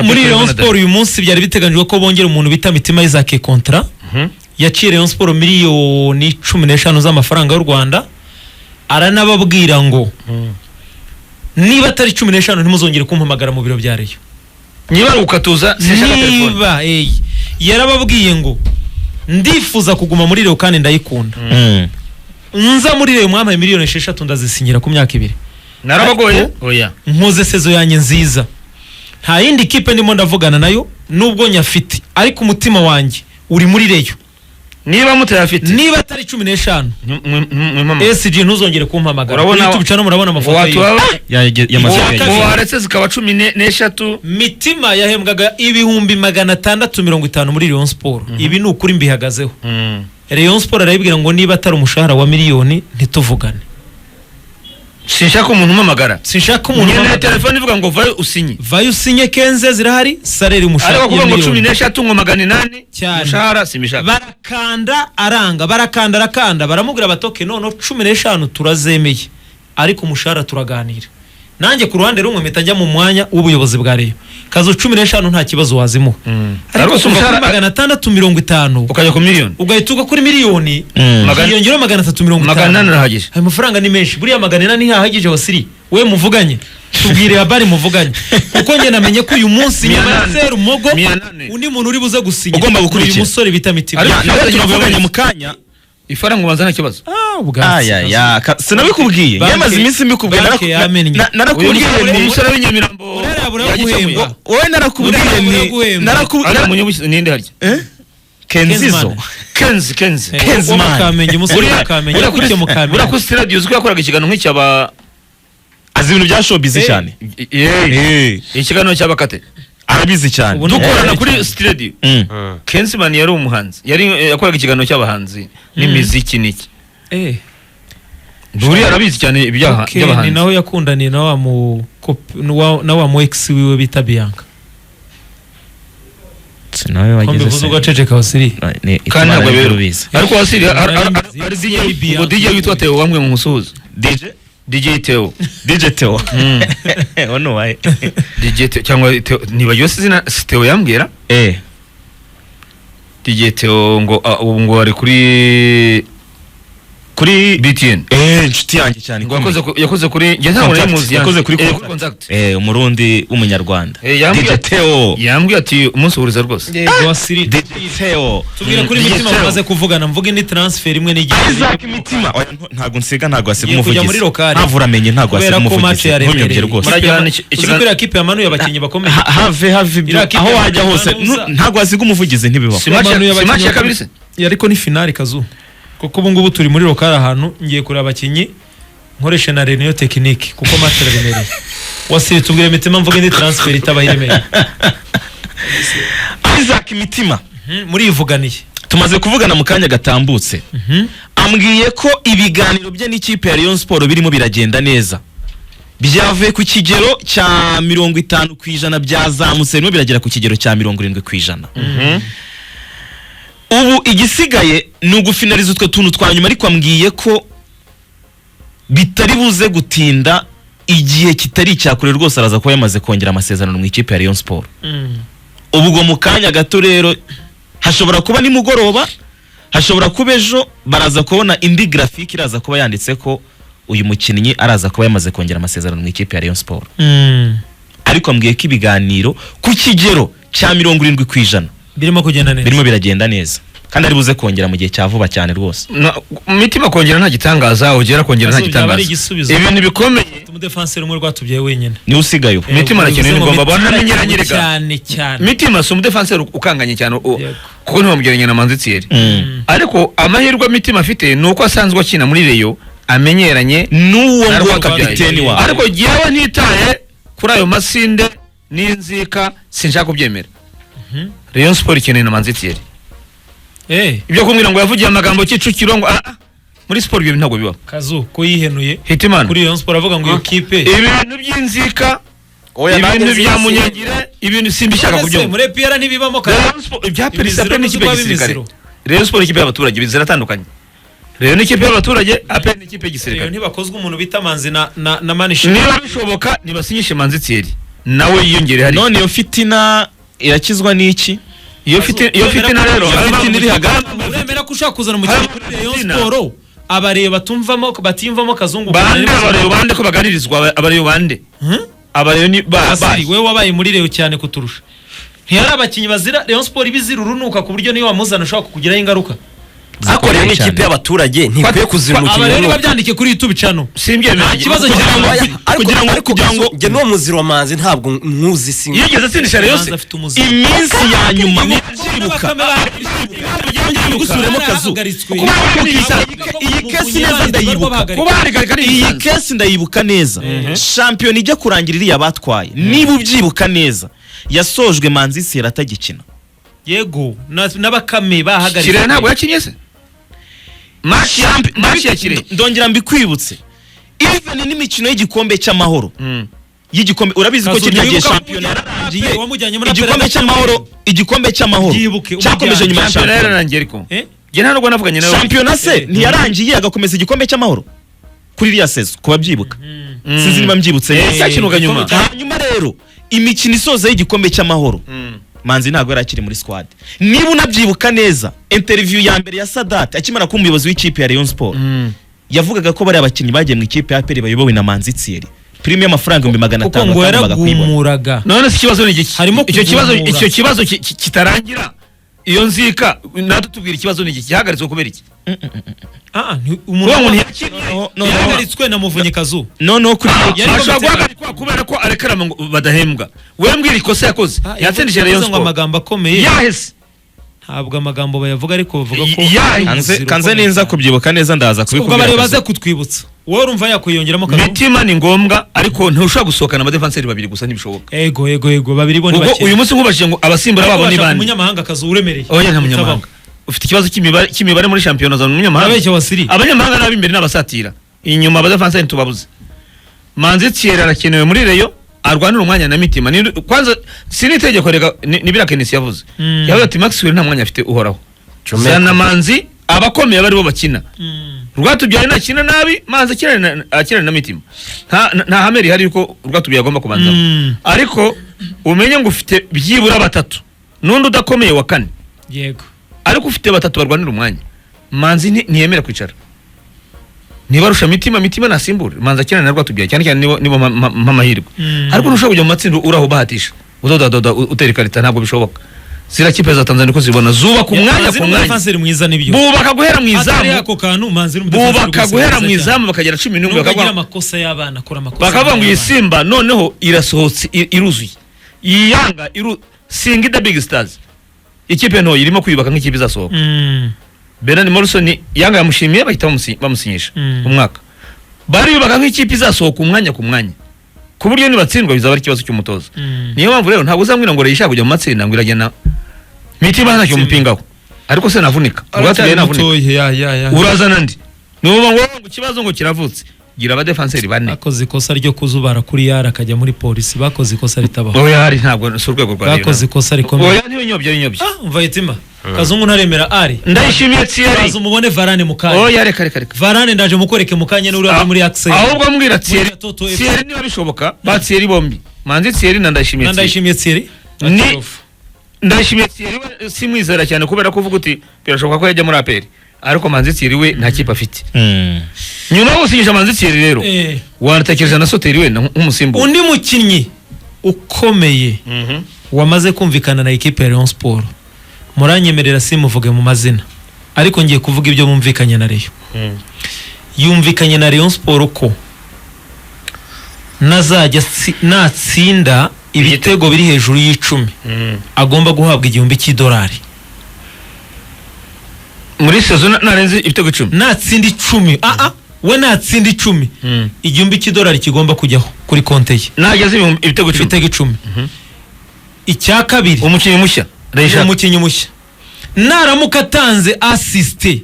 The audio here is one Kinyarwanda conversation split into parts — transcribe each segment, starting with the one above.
muri Rayon Sport uyu munsi byari biteganyijwe ko bongera umuntu bita Mitima Isaac contrat yaciye Rayon Sport miliyoni 15 z'amafaranga y'u Rwanda aranababwira ngo niba atari 15 ntimuzongere kumpamagara mu biro bya Rayon niba ukatuza seshaka telefone niba yarababwiye ngo ndifuza kuguma muri Rayon kandi ndayikunda nza muri Rayon mwampaye miliyoni 6 ndazisinyira ku myaka 2 narabagoye oya nkoze sezo yanjye nziza nta yindi kipe ndimo ndavugana nayo nubwo nyafite ariko umutima wanjye uri muri Rayon niba mutayafite niba atari 15 SG ntuzongere kumpamagara urabona tubicana murabona amafoto waretse zikaba 13 Mitima yahembwaga ibihumbi 650 muri Rayon Sport ibi ni ukuri mbihagazeho Rayon Sport arayibwira ngo niba atari umushahara wa miliyoni ntituvugane sinshaka umuntu umamagara sinshaka umuntu umamagara telefone ivuga ngo vayo usinye kenze zirahari salary umushahara ariko kuvuga ngo 13 ngo 800 umushahara simishaka barakanda aranga barakanda baramubwira batoke none 15 turazemeye ariko umushahara turaganira nanjye ku ruhande rumwe metajya mu mwanya w'ubuyobozi bwa Rayon kazo 15 nta kibazo wazimu ariko umushahara 650 ukajya ku miliyoni ugahituka kuri miliyoni yongera 350 magana narahagije ayo mafaranga ni menshi buriya magana ni hahagije wasiri we muvuganye tubwire habari muvuganye kuko nge namenye ko uyu munsi nyuma ya seru mogo undi muntu uri buze gusinya ugomba gukurikira uyu musore bita Mitima ariko turavuganye mu kanya ifaranga ubanza nta kibazo aya sinabikubwiye yamaze iminsi mbikubwiye narakubwiye ni umusore w'inyamirambo wowe narakubwiye ninde harya Kenzizo Kenzi kamenye umusore kamenye kucyo mukamenye ura ku radio uziko yakoraga ikiganiro nk'icyaba azi ibintu bya showbiz cyane ikiganiro cy'abakate arabizi cyane dukorana kuri studio Kensman yari umuhanzi yari yakoraga ikiganiro cy'abahanzi n'imiziki niki Dore arabizi cyane iby'abahanzi ni naho yakundaniye na wa mu ex wiwe bita Bianca sinawe wageze se ugaceceka wasiri kandi ntabwo birubizi ariko wasiri ari DJ witwa Theo wamwe mu musuhuza DJ Theo ono wae DJ Theo cyangwa niba yose zina Theo yambwira DJ Theo ngo ari kuri BTN inshuti yanjye cyane yakoze kuri yakoze kuri contact umurundi w'umunyarwanda DJ Theo yambwiye ati umunsi uriza rwose wasiri DJ Theo tubwira kuri Mitima bamaze kuvugana mvuge ni transfer imwe n'igihe Isaac Mitima ntago nsiga ntago asiga umuvugizi muri lokali ntavuramenye ntago asiga umuvugizi ntunyongere rwose murajyana ikiganiro kipe yamanuye abakinyi bakomeye have aho wajya hose ntago asiga umuvugizi ntibibaho simatch ya kabiri se ariko ni finale kazu kuko ubu ngubu turi muri lokal ahantu ngiye kureba abakinyi nkoresha na Rayon technique kuko match remereye wasiri tubwire Mitima mvuge ni transfer itabahiremeye Isaac Mitima muri ivuganiye tumaze kuvugana mu kanya gatambutse ambwiye ko ibiganiro bye n'ikipe ya Rayon Sport birimo biragenda neza byavuye ku kigero cya 50% byazamutse birimo biragera ku kigero cya 70%. Ubu igisigaye ni ugufinaliza utwo tuntu twa nyuma ariko ambwiye ko bitari buze gutinda igihe kitari cyakure rwose araza ko yamaze kongera amasezerano mu ikipe ya Rayon Sport. Ubwo mu kanya gato rero hashobora kuba nimugoroba hashobora kuba ejo baraza kubona indi graphic iraza kuba yanditse ko uyu mukinnyi araza kuba yamaze kongera amasezerano mu ikipe ya Rayon Sport. Ariko ambwiye ko ibiganiro ku kigero cya 70% birimo kugenda neza birimo biragenda neza kandi ari buze kongera mu gihe cya vuba cyane rwose. Mitima kongera nta gitangaza ugera kongera nta gitangaza ibintu bikomeye umudefenseur umwe rwatubyaye wenyine ni usigayo. Mitima arakeneye ngomba banamenyeranye rega cyane Mitima so umudefenseur ukanganye cyane kuko ntibamugeranye na Manzi Thierry ariko amahirwe Mitima afite nuko asanzwe akina muri Rayon amenyeranye n'uwo ngo kapiteni wa ariko giyewe ntitaye kuri ayo masinde n'inzika sinshaka kubyemera. Rayon Sport ikeneye na Manzi Thierry ibyo kumbwira ngo yavugiye amagambo Kicukiro ngo muri sport ibyo ntabwo bibaho kazu ko yihenuye Hitimana kuri Rayon Sport avuga ngo iyo kipe ibintu by'inzika ibintu bya munyagire ibintu simbishaka kubyumva muri PR ntibibamo kazu ibya Perezida n'ikipe y'igisirikare. Rayon Sport ikipe y'abaturage biziratandukanye. Rayon n'ikipe y'abaturage ape n'ikipe y'igisirikare ntibakozwe umuntu bita Manzi na Manishi niba bishoboka nibasinyishe Manzi Thierry nawe yiyongere hari. none iyo fitina irakizwa n'iki? Iyo fitina rero fitina iri hagati. uremera ko ushaka kuzana umukino muri Rayon Sport abareba batimvamo kazungu bande ko baganirizwa abareba bande abareba ni bari wewe wabaye muri Rayon cyane kuturusha ntiyari abakinyi bazira Rayon Sport ibizira urunuka ku buryo niyo wamuzana ushaka kugiraho ingaruka akoreye n'ikipe y'abaturage ntikwiye kuzira umukino abareba babyandike kuri YouTube channel simbyemera ikibazo kugira ngo nge no muziro wa manzi ntabwo nkuzi singa yigeze sindisha Rayon iminsi ya nyuma nibuka gusuremo kazu iyi kesi neza ndayibuka iyi kesi ndayibuka neza champion ijya kurangira iriya batwaye niba ubyibuka neza yasojwe Manzi Thierry atagikina yego n'abakame bahagaritse Kirere ntabwo yakinye se match ya Kirere ndongera mbikwibutse even n'imikino y'igikombe cy'amahoro y'igikombe urabizi ko kiryagiye champion yararangiye igikombe cy'amahoro cyakomeje nyuma ya champion yararangiye ariko je ntabwo navuganye nawe champion se ntiyarangiye agakomeza igikombe cy'amahoro kuri iriya sezo kuba byibuka sinzi niba mbyibutse yakinuka nyuma hanyuma rero imikino isoza y'igikombe cy'amahoro Manzi ntabwo yarakiri muri squad niba unabyibuka neza interview ya mbere ya Sadat akimara kuba umuyobozi w'ikipe ya Rayon Sport yavugaga ko bari abakinnyi bagiye mu ikipe ya APR bayobowe na Manzi Thierry prime y'amafaranga 500 ngo yaragumuraga none se ikibazo ni iki icyo kibazo kitarangira iyo nzika natutubwira ikibazo ni iki gihagaritswe kubera iki umuntu yahagaritswe na Muvunyi Kazu no kuri kubera ko arekarama badahembwa we mbwira ikosa yakoze yatsindije Rayon Sport amagambo akomeye yahese ntabwo amagambo bayavuga ariko bavuga ko kanze neza kubyibuka neza ndaza kubikubwira ubwo barebaze kutwibutsa wowe urumva yakwiyongeramo Kazu mitima ni ngombwa ariko ntushobora gusohokana abadefanseri babiri gusa ntibishoboka ego babiri bo ni bake uyu munsi nkubashije ngo abasimbura babo ni bande umunyamahanga Kazu uremereye oya nta munyamahanga ufite ikibazo cy'imibare muri championnat za umunyamahanga abeshya wasiri abanyamahanga nabi imbere n'abasatira inyuma abadefanseri tubabuze Manzi Thierry arakenewe muri Rayon arwanira umwanya na mitima kwanza sinitegeko rega nibira Kenisi yavuze yavuze ati Maxwell nta mwanya afite uhoraho sana Manzi abakomeye bari bo bakina Rwatubyaye nakina nabi Manzi akina na mitima nta hameri hari ko Rwatubyaye agomba kubanza ariko umenye ngo ufite byibura batatu nundi udakomeye wa kane yego ariko ufite batatu barwanira umwanya Manzi ntiyemera kwicara niba rusha mitima nasimbure Manzi akina na Rwatubyaye cyane cyane nibo mamahirwe ariko ntushobora kujya mu matsinda uraho bahatisha udoda utera ikarita ntabwo bishoboka zira kipe za Tanzania ko zibona zuba ku mwanya bubaka guhera mu izamu bubaka guhera mu izamu bakagera 11 bakavuga amakosa y'abana akora amakosa bakavuga ngo isimba noneho irasohotse iruzuye iyanga Singida Big Stars ikipe nto irimo kwiyubaka nk'ikipe izasohoka Bernard Morrison yanga yamushimiye bahita bamusinyisha umwaka bari yubaka nk'ikipe izasohoka umwanya ku mwanya ku buryo nibatsindwa bizaba ari ikibazo cy'umutoza niyo mpamvu rero ntabwo uzambwira ngo reyisha kujya mu matsinda ngo iragena mitima ntacyo mupingaho ariko se navunika Rwatubyaye navunika urazana ndi nuba ngo ikibazo ngo kiravutse gira abadefanseri bane bakoze ikosa ryo kuzubara kuri yara akajya muri polisi bakoze ikosa ritabaho oya hari ntabwo si urwego rwa bakoze ikosa rikomeye oya niyo nyobye umva yitima Kazungu ntaremera ari ndayishimiye Thierry baza umubone Varane mukanya oya reka Varane ndaje mukoreke mukanya n'uri muri Axel ahubwo mbwira Thierry niba bishoboka ba Thierry bombi Manzi Thierry ndayishimiye Thierry ndayishimiye Thierry si mwizera cyane kubera ko uvuga uti birashoboka ko yajya muri APR ariko Manzi Thierry we nta kipe afite nyuma yo gusinyisha Manzi Thierry rero wanatekereza na Soteri we nk'umusimbuzi undi mukinnyi ukomeye wamaze kumvikana na equipe ya Rayon Sport muranyemerera simuvuge mu mazina ariko ngiye kuvuga ibyo mumvikanye na Rayon yumvikanye na Rayon Sport ko nazajya natsinda ibitego biri hejuru y'10 agomba guhabwa $1,000 muri season narenze ibitego 10 natsinda 10 we natsinda 10 $1,000 kigomba kujyaho kuri konte ye nageze ibitego 10 icya kabiri umukinnyi mushya umukinnyi mushya naramuka atanze assiste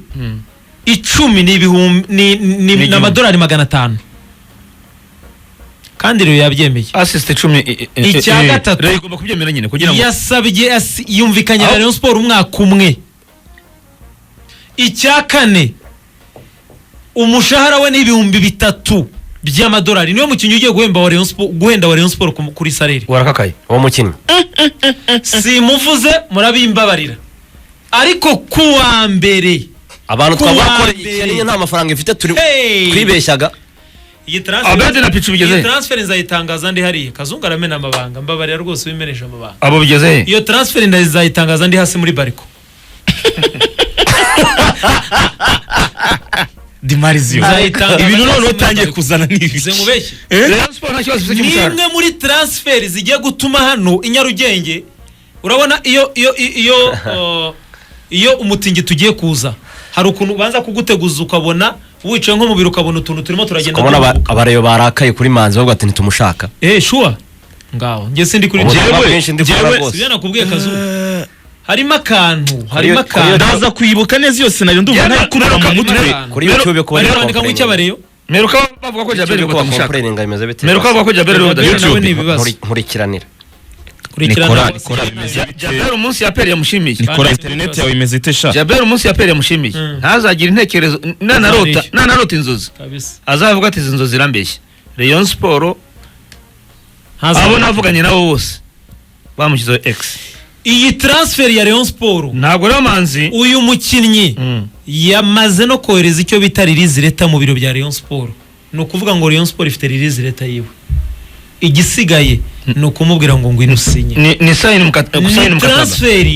10 ni n'amadolari 500 kandi rero yabyemeye assiste 10 icya gatatu rero igomba kubyemera nyine kugira ngo yasabye yumvikanye na Rayon Sport umwaka umwe icya kane umushahara we ni $3,000 by'amadolari niwe mukinnyi ugiye guhenda wa Rayon Sport kuri salary. warakakaye uwo mukinnyi Simuvuze murabimbabarira ariko kuwa mbere abantu Kuwa twabakoreye mbere. icyaniye nta mafaranga ifite turi Hey! twibeshyaga iyi Abedi na Pichu bigeze he? transfer nzayitangaza ndi hariya Kazungu aramena amabanga mbabarira rwose wimenesha amabanga abo bigeze he? iyo transfer nzayitangaza ndi hasi muri bariko Dimarizio Nzayitangaza ibintu hasi none muri utangiye bariko. kuzana n'ibiki Ze mubeshye Rayon Sport nta kibazo ifite ni cy'umushahara imwe muri transfer zigiye gutuma hano i Nyarugenge urabona iyo umutingi tugiye kuza hari ukuntu banza kuguteguza ukabona wicaye nko mu biro ukabona utuntu turimo turagenda kubona abareyo barakaye kuri manzi bavuga ati ntitumushaka sure ngaho njye sindi kuri sibyo nakubwiye Kazungu harimo akantu ndaza kwibuka neza iyo scenario ndumva nta kurura mu mutwe kuri YouTube ko bari bandika ngo icyabareyo Meruka bavuga ko Jabel ko batamushaka komplainga imeze bite Meruka bavuga ko Jabel nawe ni ibibazo nkurikiranira Nikora Jabel umunsi yaperi yamushimiye Nikora internet yawe imeze ite sha Jabel umunsi yaperi yamushimiye ntazagira intekerezo nanarota inzozi kabisa azavuga ati izi nzozi zirambeshye Rayon Sport abo navuganye nabo bose bamushyizeho X iyi transfer ya Rayon Sport ntabwo rero manzi uyu mukinnyi yamaze no kohereza icyo bita release letter mu biro bya Rayon Sport no kuvuga ngo Rayon Sport ifite release letter yiwe igisigaye no kumubwira ngo ngwino usinye ni sign mukataba transfer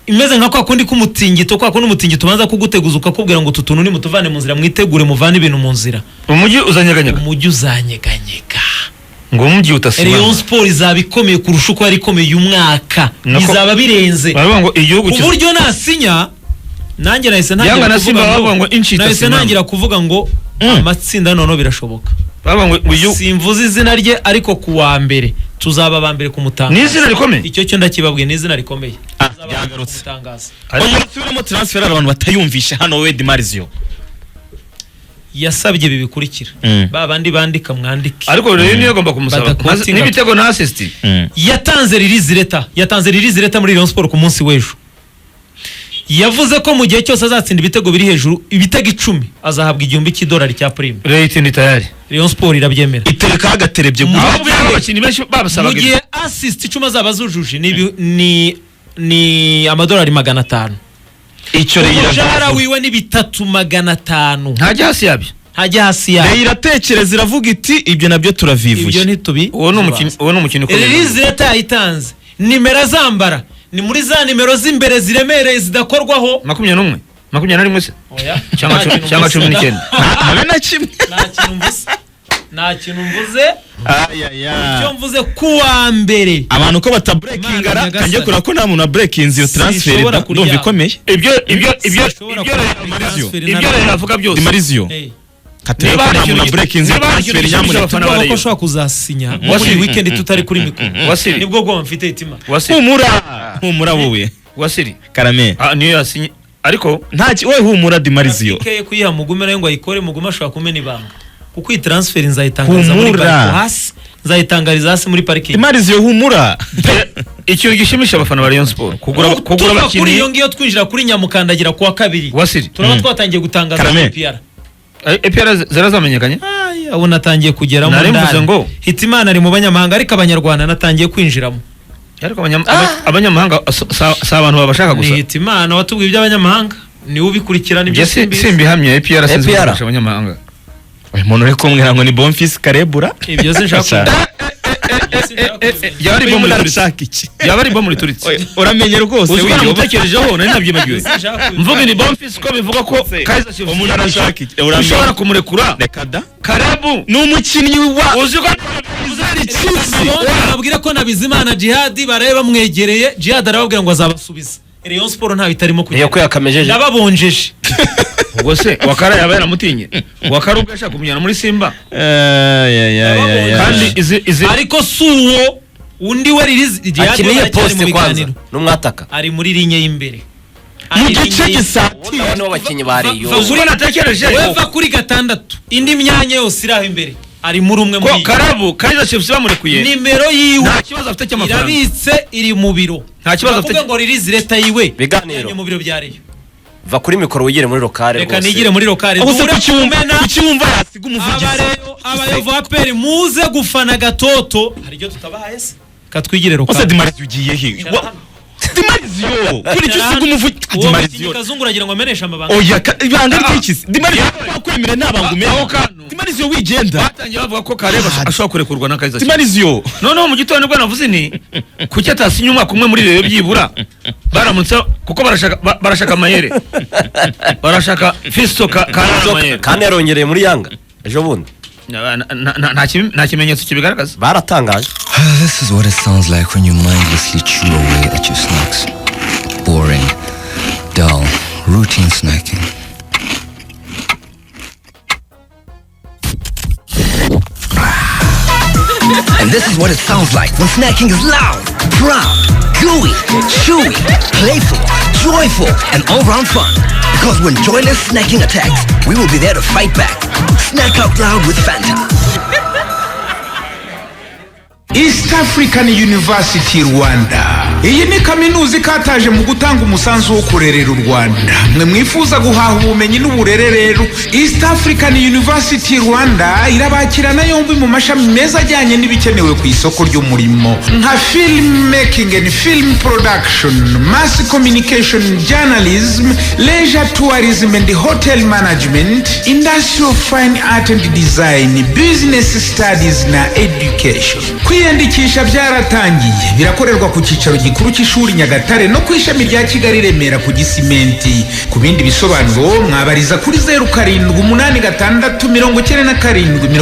imeze nka kwa kundi kumutingito kwa kundi umutingito banza kuguteguza ukakubwira ngo tutuntu ni mutuvane mu nzira mwitegure muvane ibintu mu nzira umujyi uzanyeganyega ngo umujyi utasima Rayon Sport izabikomeye kurusha uko yari ikomeye umwaka izaba birenze ngo igihugu uburyo nasinya nanjye nahise ntangira kuvuga ngo amatsinda noneho birashoboka simvuze izina rye ariko kuwa mbere tuzaba abambere kumutanga ni izina rikomeye icyo cyo ndakibabwiye ni izina rikomeye byagarutse turimo transfer abantu batayumvisha hano we Dimarizio yasabye ibi bikurikira babandi bandika mwandike ariko rero niyo agomba kumusaba n'ibitego na assist yatanze release letter muri Rayon Sport ku munsi w'ejo yavuze ko mu gihe cyose azatsinda ibitego biri hejuru ibitego 10 azahabwa $1,000 cya prime rate ni tayari Rayon Sport irabyemera itereka agaterebye abakinnyi benshi babasabaga mu gihe assist 10 azaba zujuje ni amadolari 500 icyo rero umushahara wiwe ni 3,500 ntajya hasi yabyo rero iratekereza iravuga iti ibyo nabyo turavivuye ibyo ntitubi uwo ni umukino ukomeye release leta yayitanze nimero zambara ni muri za nimero z'imbere ziremereye zidakorwaho 21 se cyangwa 19 habe na kimwe nta kintu mvuze icyo mvuze kuwa mbere abantu ko batabreakingara kanjye kura ko nta muntu breakinze iyo transfer ndumva ikomeye ibyo yavuga byose Dimarizio katera ko nta muntu breakinze transfer nyamure tuvuga ko shaka kuzasinya muri weekend tutari kuri mikoro nibwo gwa mfite itima humura wowe wasiri karame niyo yasinye ariko ntaki we humura Dimarizio ikeye kuyiha mugumera ngo ayikore muguma ashaka kumena ibanga kuko iyi transfer nzayitangariza muri parking hasi nzayitangariza hasi muri parking Dimarizio humura icyo gishimisha abafana ba Rayon Sport kugura abakinnyi kuri iyo ngiyo twinjira kuri nyamukandagira kuwa kabiri wasiri turaba twatangiye gutangaza EPR zarazamenyekanye abo natangiye kugeramo ndari ngo Hitimana ari mu banyamahanga ariko abanyarwanda natangiye kwinjiramo ariko abanyamahanga si abantu babashaka gusa ni Hitimana watubwiye iby'abanyamahanga ni ubikurikirana ibyo simbihamye EPR sinzi gufasha abanyamahanga umuntu uri kumwira ngo ni Bonfils Karebura ibyo sinshaka yabari bo muri turitse uramenye rwose wiyo utekerejeho nari nabyibagiwe mvuga ni Bonfils ko bivuga ko Kaizer Chiefs umuntu arashaka ushobora kumurekura reka da Karebu ni umukinnyi wa uziko babwira ko na Bizimana Jihad bareba mwegereye Jihad arababwira ngo azabasubiza Rayon Sport nta bitarimo kujya ko yakamejeje nababonjeje ubwo se wakara yaba yaramutinye wakara ubwo ashaka kumujyana muri Simba kandi izi ariko suwo undi we release akiniye poste kwanza numwataka ari muri linye y'imbere mu gice gisatira no bakinyi bari yo uzuri natekereje weva kuri 6 indi myanya yose iraho imbere ari muri umwe muri Karabu Kaizer Chiefs bamurekuye nimero yiwe nta kibazo afite cy'amafaranga irabitse iri mu biro nta kibazo afite ngo release leta yiwe biganiro mu biro bya Rayon va kuri mikoro wigire muri lokale reka nigire muri lokale aho se kucyumva yasiga umuvugizi abayovu aperi muze gufana gatoto hari ibyo tutabahaye se katwigire ose lokale Dimarizio ugiye he Dimarizio kuri cyo usiga umuvugizi Dimarizio kazunguragira ngo ameneshe amabanga oya ibanga ry'ikisi Dimarizio kwakwemera nabangumye Dimarizio wigenda batangiye bavuga ko Kareba ashobora kurekurwa na Kaizer Dimarizio noneho mu gitondo bwo navuze ni kuki atasinya umwaka umwe muri Rayon byibura baramutse kuko barashaka amayere barashaka Fisto Mayere kandi yarongereye muri Yanga ejo bundi nta kimenyetso kibigaragaza baratangaje. This is what it sounds like when you mindlessly chew away at your snacks. Boring, dull, routine snacking. And this is what it sounds like when snacking is loud, proud, gooey, chewy, playful, joyful, and all-round fun. Because when joyless snacking attacks, we will be there to fight back. Snack out loud with Fanta. East African University Rwanda. Iyi ni kaminuza ikataje mu gutanga umusanzu wo kurerera u Rwanda. Mwe mwifuza guhaha ubumenyi n'uburere rero East African University Rwanda irabakirana yombi mu mashami meza ajyanye n'ibikenewe ku isoko ry'umurimo nka film making and film production, mass communication, journalism, leisure tourism and hotel management, industrial fine art and design, business studies na education. Kwiyandikisha byaratangiye birakorerwa ku cyicaro gikuru cy'ishuri Nyagatare no ku ishami rya Kigali Remera ku Gisimenti. Ku bindi bisobanuro mwabariza kuri 0786 97